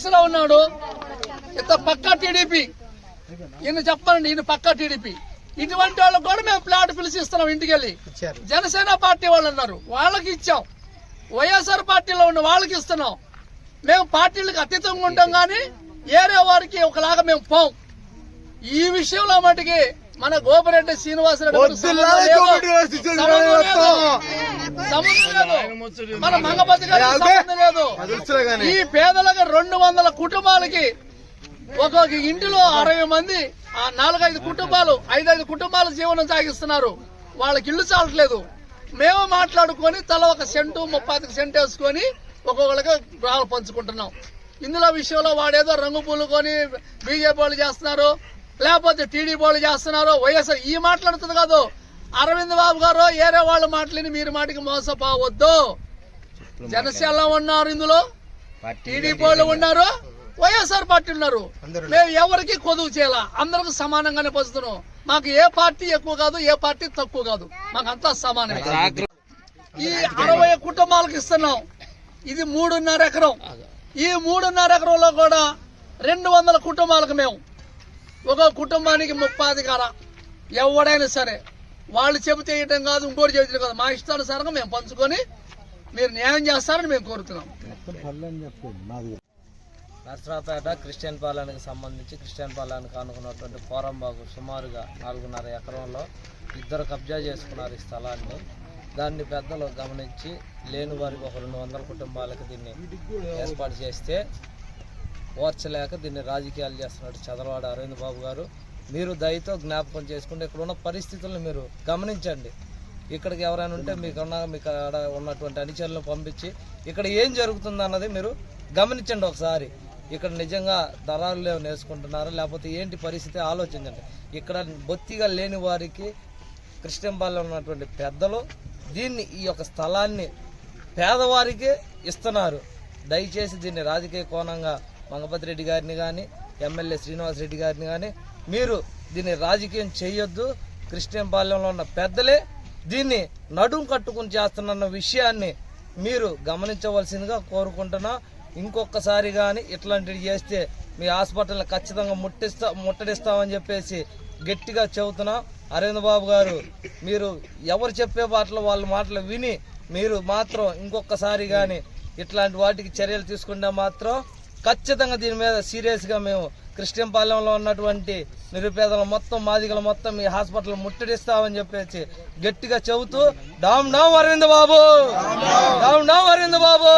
వయసులో ఉన్నాడు, ఇంత పక్కా టీడీపీ, ఈయన చెప్పండి, ఈయన పక్కా టీడీపీ. ఇటువంటి వాళ్ళకి కూడా మేము ప్లాట్ పిలిచి ఇస్తున్నాం ఇంటికి వెళ్ళి. జనసేన పార్టీ వాళ్ళు ఉన్నారు, వాళ్ళకి ఇచ్చాం. వైఎస్ఆర్ పార్టీలో ఉన్న వాళ్ళకి ఇస్తున్నాం. మేము పార్టీలకు అతీతంగా ఉంటాం కానీ ఏరే వారికి ఒకలాగా మేము పోం. ఈ విషయంలో మటుకి మన గోపిరెడ్డి శ్రీనివాసరెడ్డి మన మంగపతి గారి సంబంధం లేదు. ఈ పేదలకు 200 కుటుంబాలకి ఒక్కొక్క ఇంటిలో 60 మంది, 4-5 కుటుంబాలు, 5-5 కుటుంబాలు జీవనం సాగిస్తున్నారు. వాళ్ళకి ఇల్లు చాలట్లేదు. మేము మాట్లాడుకొని తల 1 సెంటు 35 సెంటు వేసుకొని ఒక్కొక్కరికి గృహాలు పంచుకుంటున్నాం. ఇందులో విషయంలో వాడేదో రంగు పూలుకొని బీజేపీ వాళ్ళు చేస్తున్నారు, లేకపోతే టీడీపీ వాళ్ళు చేస్తున్నారు, వైఎస్ఆర్ ఈ మాట్లాడుతుంది కాదు. అరవింద్ బాబు గారు ఏరే వాళ్ళ మాటలని మీరు మాటికి మోసపోవద్దు. జనసేనలో ఉన్నారు, ఇందులో టీడీపీ వాళ్ళు ఉన్నారు, వైఎస్ఆర్ పార్టీ ఉన్నారు. మేము ఎవరికి కొదువు చేయాల, అందరికి సమానంగానే పంచుతున్నాం. మాకు ఏ పార్టీ ఎక్కువ కాదు, ఏ పార్టీ తక్కువ కాదు, మాకంతా సమానమే. ఈ 60 కుటుంబాలకు ఇస్తున్నాం. ఇది 3.5 ఎకరం. ఈ 3.5 ఎకరంలో కూడా 200 కుటుంబాలకు మేము ఒక కుటుంబానికి 30 కార. ఎవడైనా సరే వాళ్ళు చెబితే వేయటం కాదు, ఇంకోటి చెబితే కాదు, మా ఇష్టానుసారంగా మేము పంచుకొని మీరు న్యాయం చేస్తారని మేము కోరుతున్నాం. నర్సరావుపేట క్రిస్టియన్ పాలనకి సంబంధించి క్రిస్టియన్ పాలనకు అనుకున్నటువంటి పోరంబాగు సుమారుగా 4.5 ఎకరంలో ఇద్దరు కబ్జా చేసుకున్నారు ఈ స్థలాన్ని. దాన్ని పెద్దలు గమనించి లేని వారికి ఒక 200 కుటుంబాలకు దీన్ని ఏర్పాటు చేస్తే ఓర్చలేక దీన్ని రాజకీయాలు చేస్తున్నట్టు చదలవాడ అరవింద్ బాబు గారు, మీరు దయతో జ్ఞాపకం చేసుకుంటే ఇక్కడ ఉన్న పరిస్థితులను మీరు గమనించండి. ఇక్కడికి ఎవరైనా ఉంటే మీకు అక్కడ ఉన్నటువంటి అనుచరులను పంపించి ఇక్కడ ఏం జరుగుతుంది అన్నది మీరు గమనించండి ఒకసారి. ఇక్కడ నిజంగా దళారులు ఏమైనా వేసుకుంటున్నారా లేకపోతే ఏంటి పరిస్థితి ఆలోచించండి. ఇక్కడ బొత్తిగా లేని వారికి క్రిస్టియన్ పాలెంలో ఉన్నటువంటి పెద్దలు దీన్ని ఈ యొక్క స్థలాన్ని పేదవారికి ఇస్తున్నారు. దయచేసి దీన్ని రాజకీయ కోణంగా మంగపతి రెడ్డి గారిని కానీ ఎమ్మెల్యే శ్రీనివాసరెడ్డి గారిని కానీ మీరు దీన్ని రాజకీయం చేయొద్దు. క్రిస్టియన్ పాలెంలో ఉన్న పెద్దలే దీన్ని నడుం కట్టుకుని చేస్తున్న విషయాన్ని మీరు గమనించవలసిందిగా కోరుకుంటున్నా. ఇంకొకసారి కానీ ఇట్లాంటివి చేస్తే మీ హాస్పిటల్ని ఖచ్చితంగా ముట్టడిస్తామని చెప్పేసి గట్టిగా చెబుతున్నా. అరవింద్ బాబు గారు, మీరు ఎవరు చెప్పే వాళ్ళ మాటలు విని మీరు మాత్రం ఇంకొకసారి కానీ ఇట్లాంటి వాటికి చర్యలు తీసుకుంటే మాత్రం ఖచ్చితంగా దీని మీద సీరియస్గా మేము క్రిస్టియన్ పాలెంలో ఉన్నటువంటి నిరుపేదలు మొత్తం మాదిగలు మొత్తం మీ హాస్పిటల్ ముట్టడిస్తామని చెప్పేసి గట్టిగా చెబుతూ డామ్ డామ్ అరవింద్ బాబు, డామ్ డామ్ అరవింద్ బాబు.